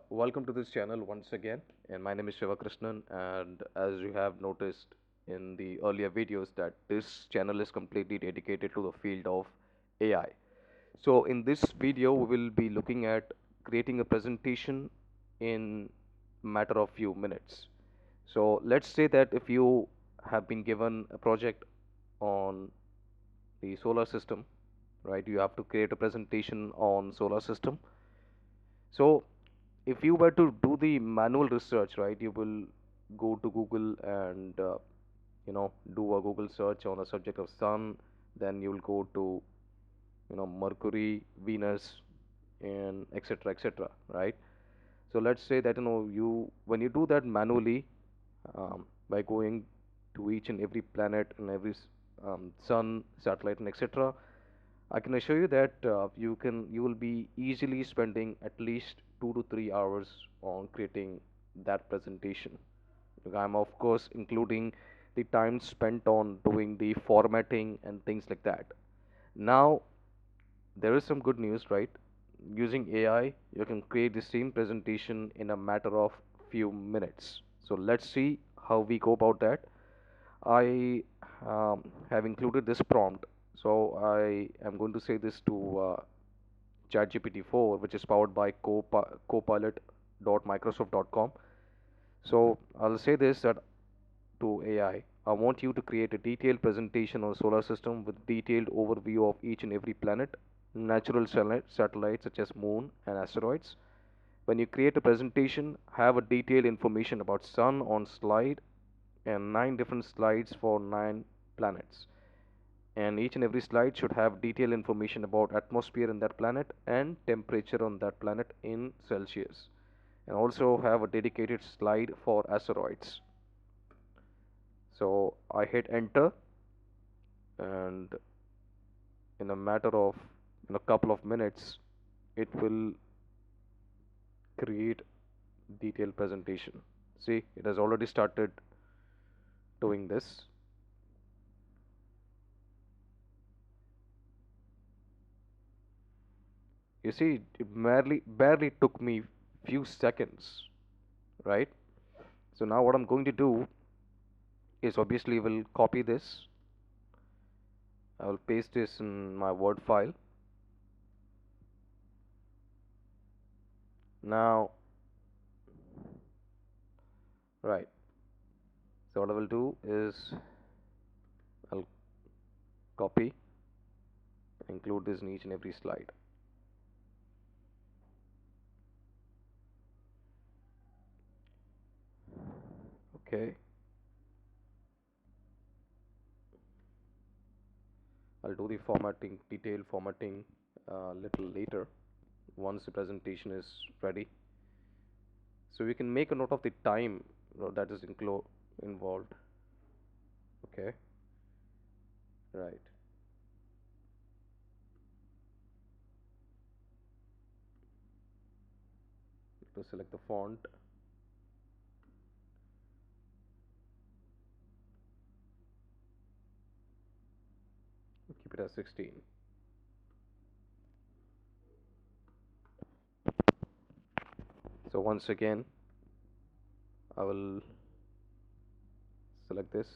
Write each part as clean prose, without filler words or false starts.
Welcome to this channel once again, and my name is Shiva Krishnan. And as you have noticed in the earlier videos, that this channel is completely dedicated to the field of AI. So, in this video, we will be looking at creating a presentation in matter of few minutes. So, let's say that if you have been given a project on the solar system, right? You have to create a presentation on solar system. So if you were to do the manual research, right, you will go to Google and do a Google search on a subject of sun. Then you will go to Mercury, Venus, and etc. etc. Right. So let's say that you when you do that manually, by going to each and every planet and every sun, satellite, and etc. I can assure you that you will be easily spending at least 2 to 3 hours on creating that presentation. I'm of course including the time spent on doing the formatting and things like that. Now there is some good news, right? Using AI, you can create the same presentation in a matter of few minutes. So let's see how we go about that. I have included this prompt. So I am going to say this to ChatGPT 4, which is powered by copilot.microsoft.com. So I'll say this that to AI, I want you to create a detailed presentation on solar system with detailed overview of each and every planet, natural satellites such as moon and asteroids. When you create a presentation, have a detailed information about sun on slide and 9 different slides for 9 planets. And each and every slide should have detailed information about atmosphere in that planet and temperature on that planet in Celsius. And also have a dedicated slide for asteroids. So I hit enter, and in a matter of in a couple of minutes it will create detailed presentation. See, it has already started doing this. You see, it barely took me few seconds, right? So now what I'm going to do is obviously will copy this. I will paste this in my Word file. Now, right. So what I will do is I'll copy, include this in each and every slide. Okay. I'll do the formatting, detailed formatting, a little later once the presentation is ready. So we can make a note of the time that is involved. Okay. Right. To select the font. Keep it as 16. So once again, I will select this.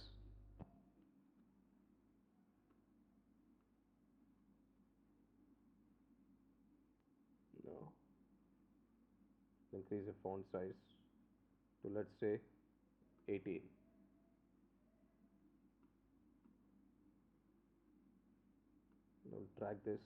No. Increase the font size to, let's say, 18. I'll drag this.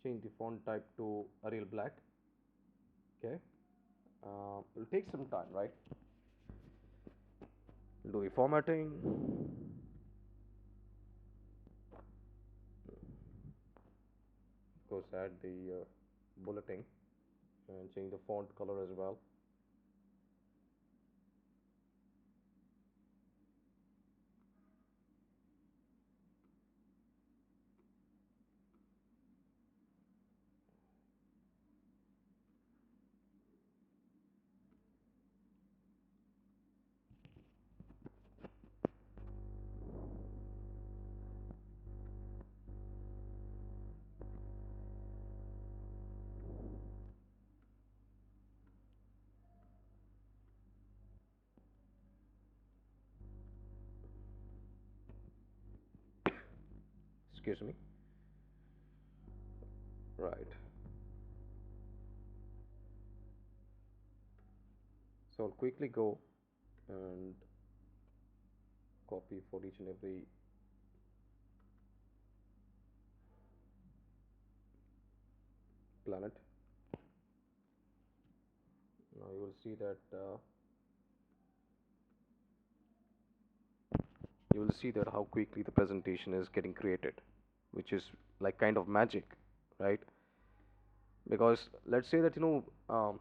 Change the font type to Arial Black. Okay. It'll take some time, right? do the formatting. Of course, add the bulleting and change the font color as well. Excuse me. Right. So I'll quickly go and copy for each and every planet. Now you will see that how quickly the presentation is getting created, which is like kind of magic, right? Because let's say that you are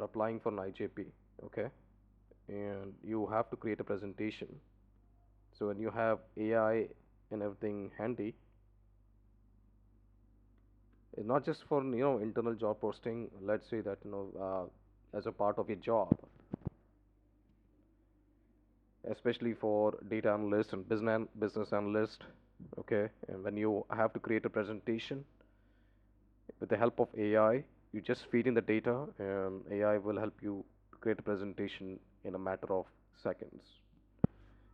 applying for an IJP, okay, and you have to create a presentation. So when you have AI and everything handy, it's not just for internal job posting. Let's say that as a part of your job, especially for data analyst and business analyst, okay, and when you have to create a presentation with the help of AI, you just feed in the data and AI will help you create a presentation in a matter of seconds,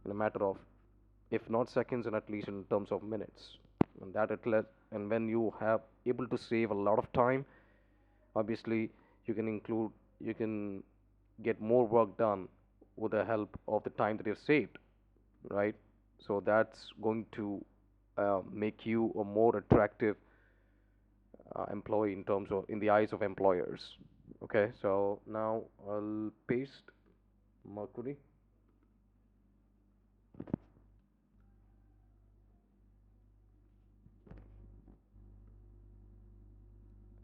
in a matter of, if not seconds, and at least in terms of minutes. And and when you have able to save a lot of time, obviously you can get more work done with the help of the time that you've saved, right? So that's going to make you a more attractive employee in terms of in the eyes of employers. Okay, so now I'll paste Mercury.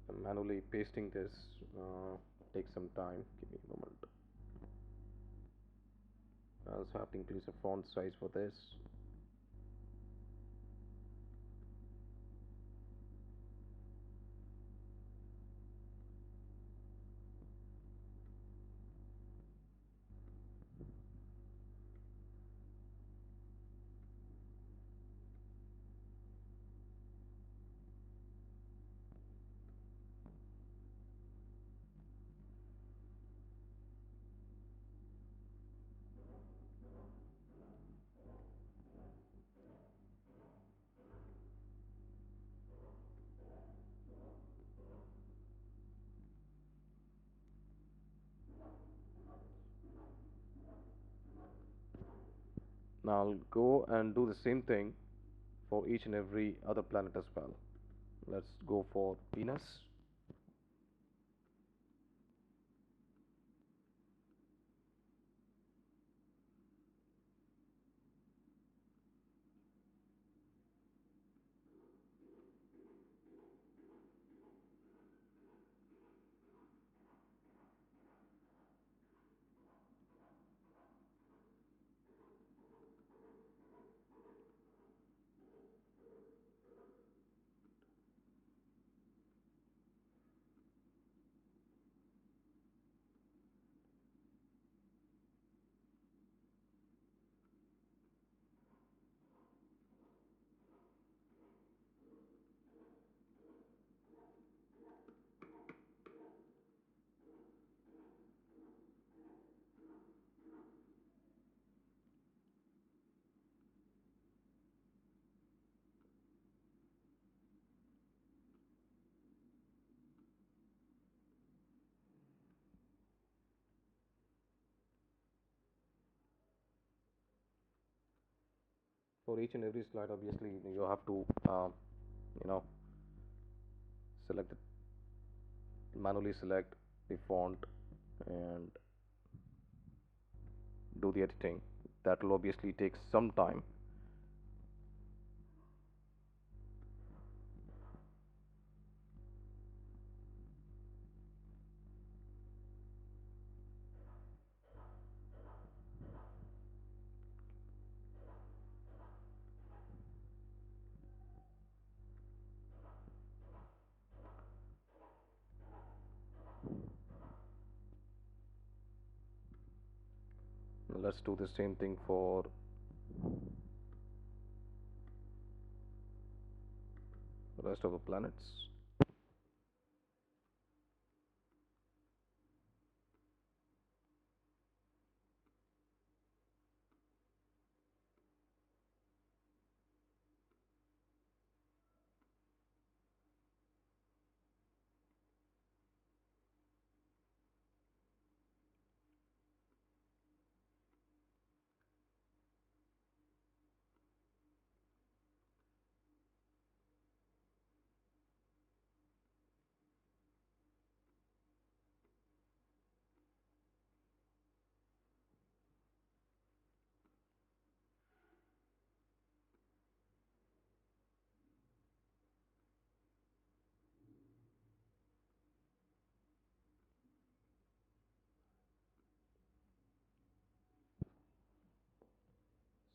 I'm manually pasting this takes some time. Give me a moment. I also have to increase the font size for this. Now I'll go and do the same thing for each and every other planet as well. Let's go for Venus. For each and every slide, obviously, you have to, you know, select it, manually select the font and do the editing. That will obviously take some time. Let's do the same thing for the rest of the planets.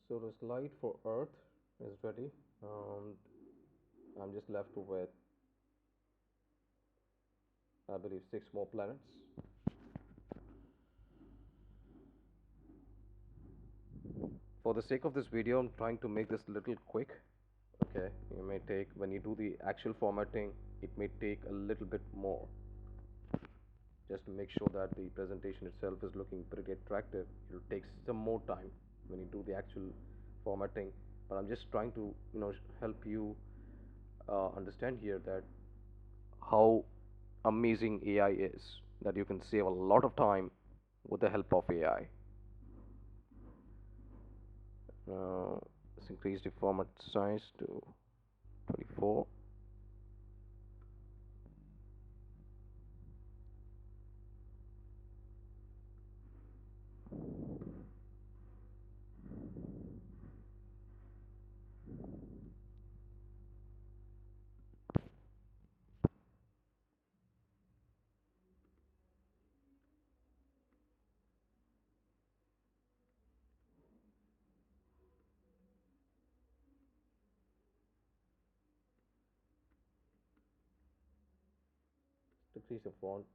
So the slide for Earth is ready, and I'm just left with, I believe, 6 more planets. For the sake of this video, I'm trying to make this little quick. Okay, you may take, when you do the actual formatting, it may take a little bit more, just to make sure that the presentation itself is looking pretty attractive. It'll take some more time when you do the actual formatting, but I'm just trying to, help you understand here that how amazing AI is, that you can save a lot of time with the help of AI. Let's increase the format size to 24. Decrease the font,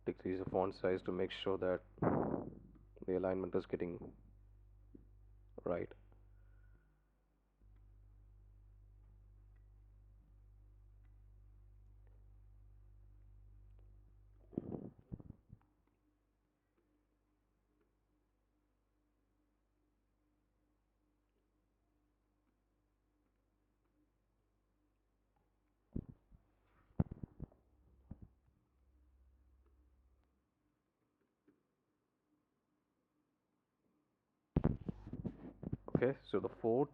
decrease the font size to make sure that the alignment is getting right. Okay, so the 4th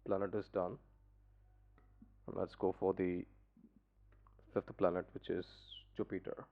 planet is done. Let's go for the 5th planet, which is Jupiter.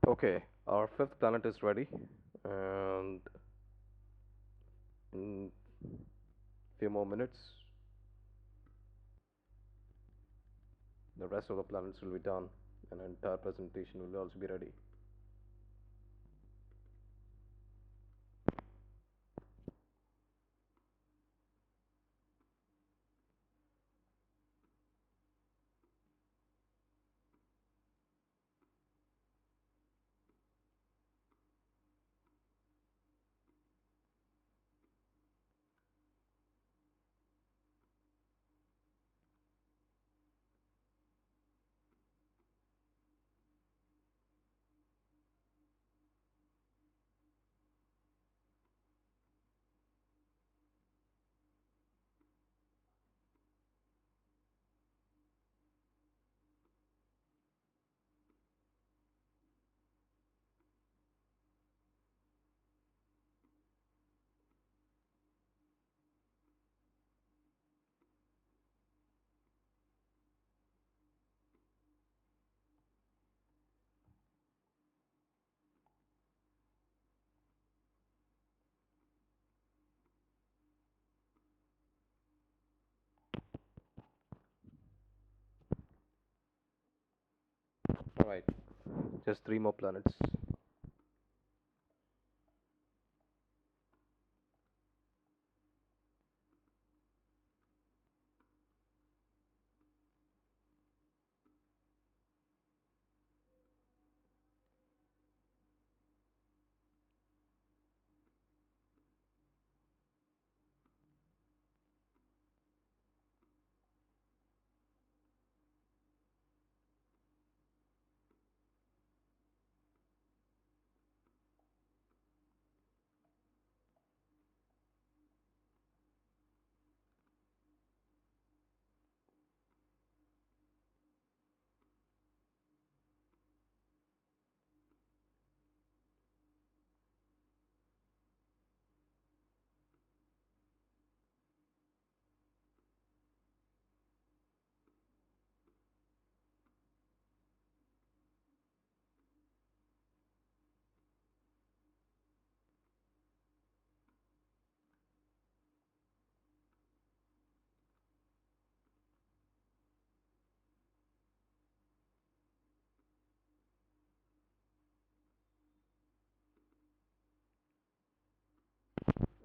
Okay, our 5th planet is ready, and in few more minutes, the rest of the planets will be done, and an entire presentation will also be ready. Just three more planets.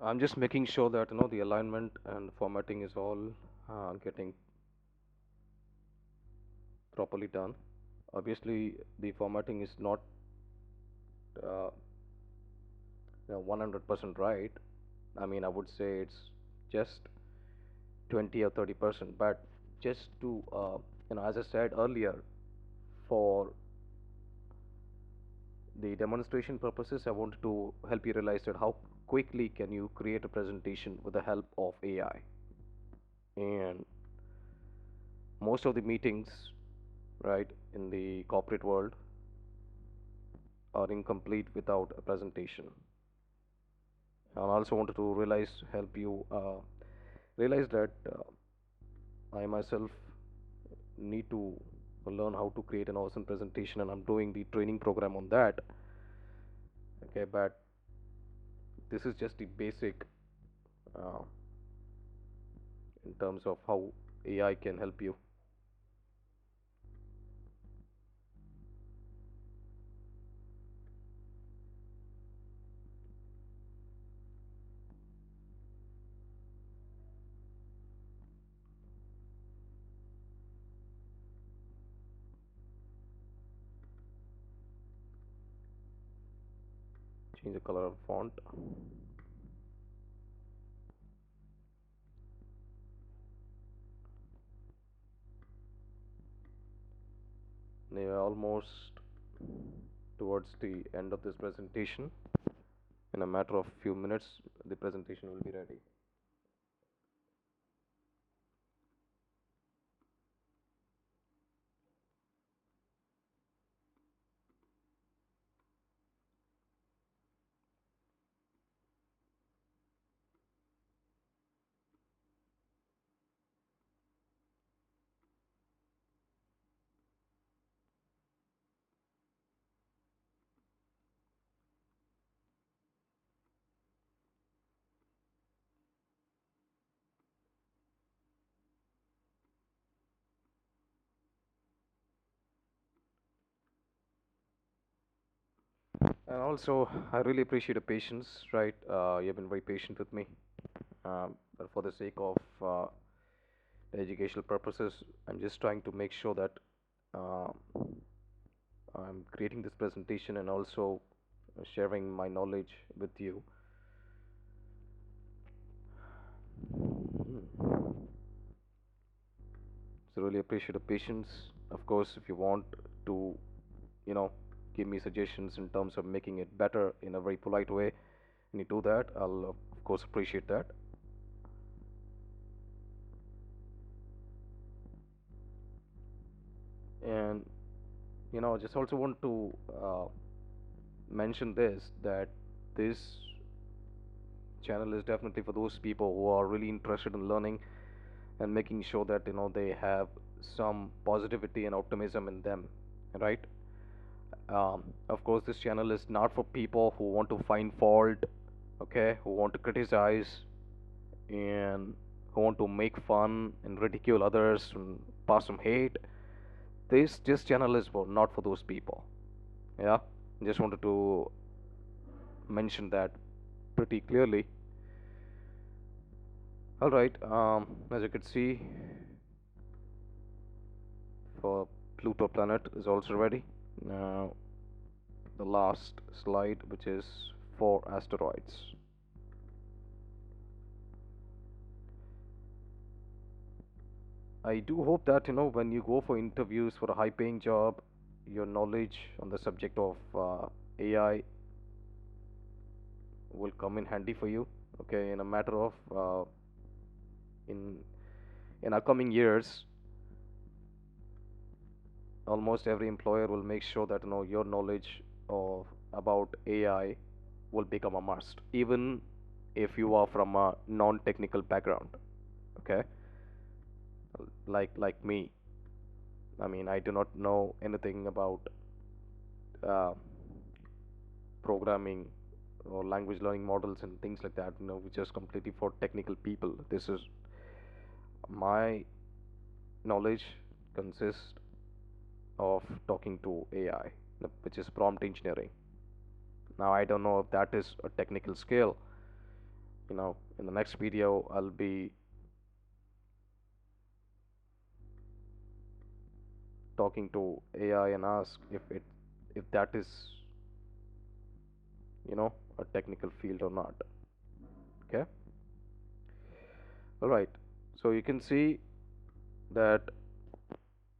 I'm just making sure that the alignment and formatting is all getting properly done. Obviously, the formatting is not uh, 100% right. I mean, I would say it's just 20 or 30%. But just to as I said earlier, for the demonstration purposes, I wanted to help you realize that how quickly can you create a presentation with the help of AI. And most of the meetings, right, in the corporate world are incomplete without a presentation. And I also wanted to help you realize that I myself need to learn how to create an awesome presentation, and I'm doing the training program on that. Okay, but this is just the basic uh, in terms of how AI can help you. Change the color of font. We are almost towards the end of this presentation. In a matter of few minutes, the presentation will be ready. And also, I really appreciate your patience, right? You've been very patient with me. But for the sake of educational purposes, I'm just trying to make sure that uh, I'm creating this presentation and also sharing my knowledge with you. So really appreciate the patience. Of course, if you want to, you know, give me suggestions in terms of making it better in a very polite way, and you do that, I'll of course appreciate that. And just also want to mention this, that this channel is definitely for those people who are really interested in learning and making sure that they have some positivity and optimism in them, right? Of course, this channel is not for people who want to find fault, okay, who want to criticize, and who want to make fun and ridicule others and pass some hate. This channel is for not for those people. Yeah, just wanted to mention that pretty clearly. All right, as you can see, for Pluto planet is also ready. Now, the last slide, which is for asteroids. I do hope that when you go for interviews for a high-paying job, your knowledge on the subject of AI will come in handy for you. Okay, in a matter of in in upcoming years, almost every employer will make sure that your knowledge of about AI will become a must, even if you are from a non-technical background. Okay, like me. I mean, I do not know anything about uh, programming or language learning models and things like that, which is completely for technical people. This is my knowledge consists of talking to AI, which is prompt engineering. Now, I don't know if that is a technical skill. In the next video, I'll be talking to AI and ask if that is, a technical field or not. Okay. All right. So you can see that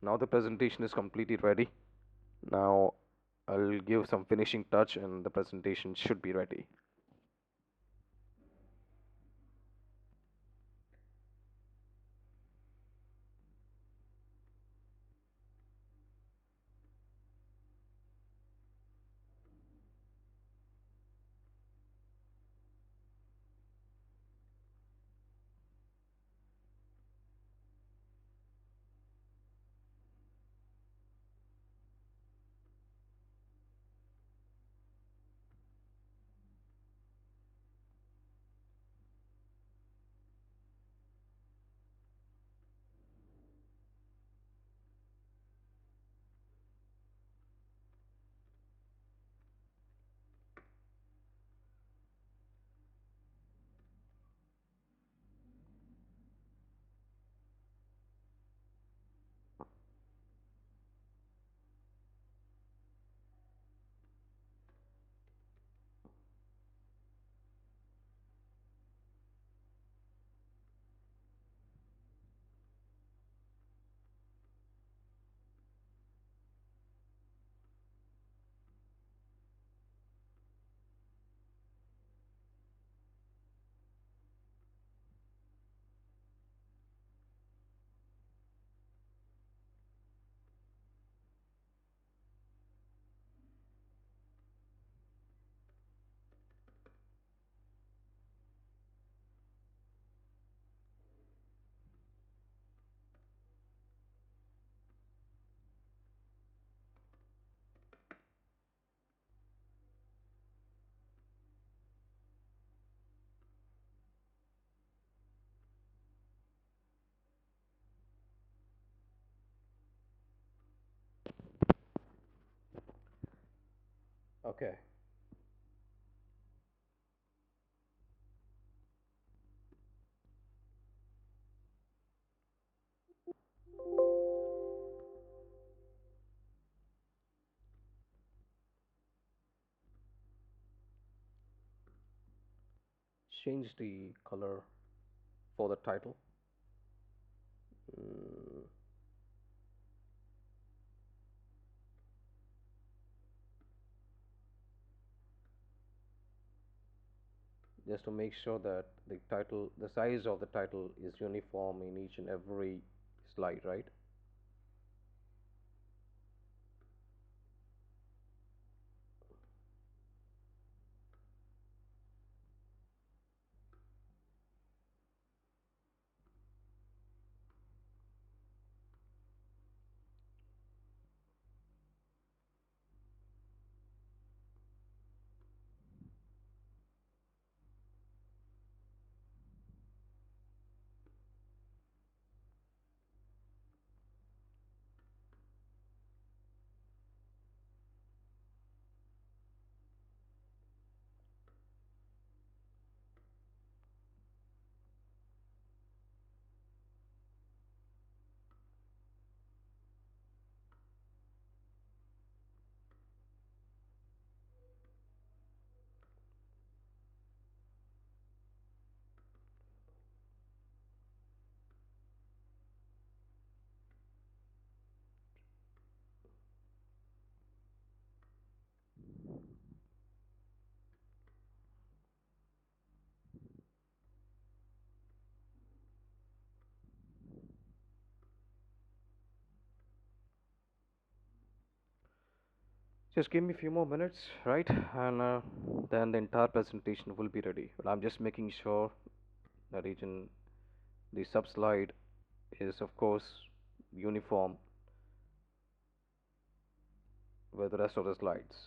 now the presentation is completely ready. Now I'll give some finishing touch and the presentation should be ready. Okay. Change the color for the title. Mm, just to make sure that the size of the title is uniform in each and every slide, right? Just give me a few more minutes, right? And then the entire presentation will be ready. But I'm just making sure that the sub slide is, of course, uniform with the rest of the slides.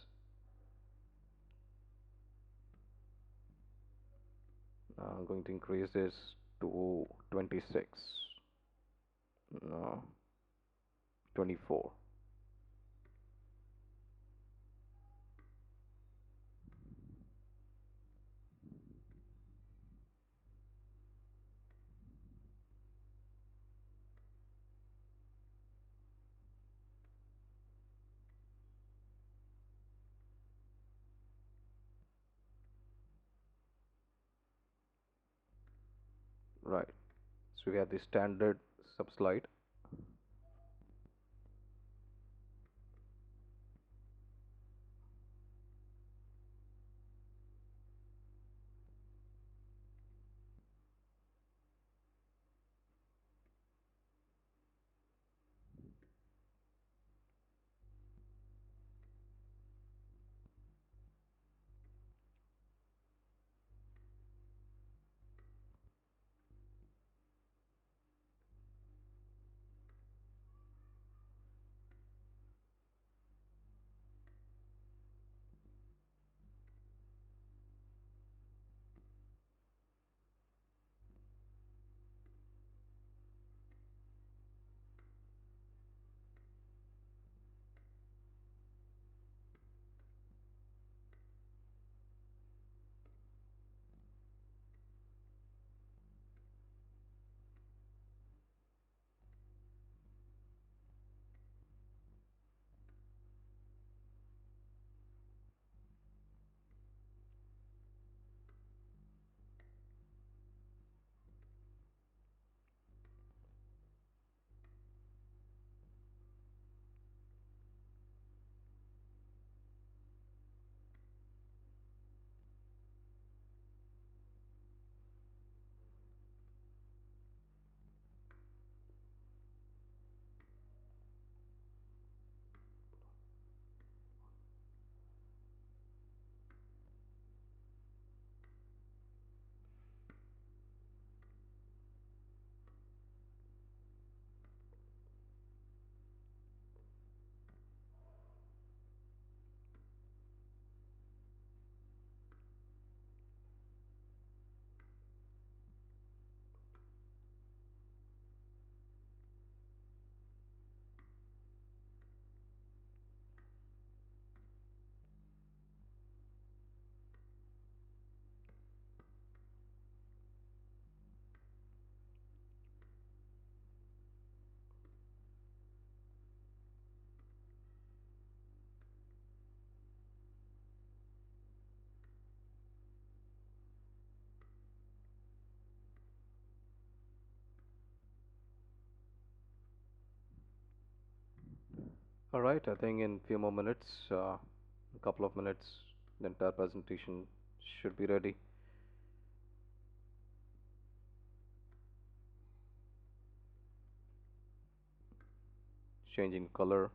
I'm going to increase this to 26, no, 24. Right. So we have the standard sub slide. All right, I think in few more minutes, a couple of minutes, the entire presentation should be ready. Changing color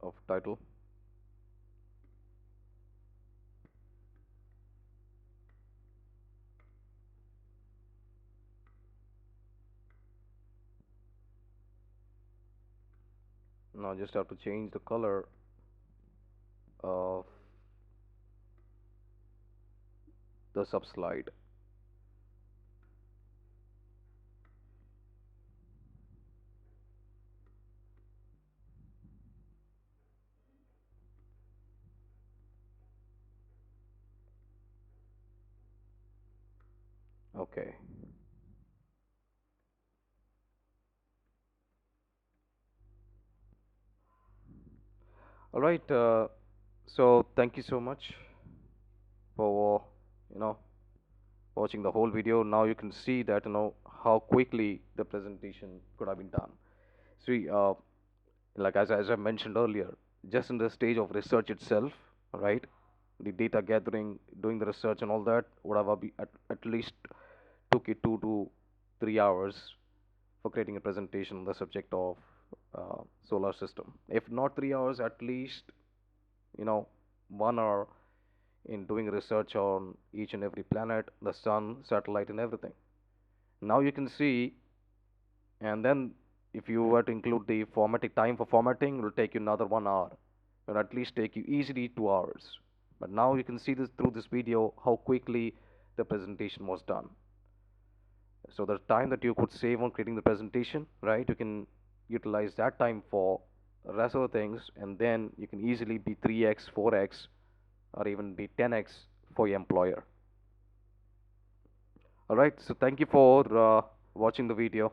of title. Now just have to change the color of the sub slide. Okay. All right. So thank you so much for you know watching the whole video. Now you can see that how quickly the presentation could have been done. See, like as I mentioned earlier, just in the stage of research itself, right? The data gathering, doing the research, and all that would have be at least took it 2 to 3 hours for creating a presentation on the subject of solar system. If not 3 hours, at least you know 1 hour in doing research on each and every planet, the sun, satellite, and everything. Now you can see, and then if you were to include the formatting time for formatting, it will take you another 1 hour. It will at least take you easily 2 hours. But now you can see this through this video how quickly the presentation was done. So the time that you could save on creating the presentation, right? You can utilize that time for the rest of the things, and then you can easily be 3x, 4x, or even be 10x for your employer. All right. So thank you for watching the video.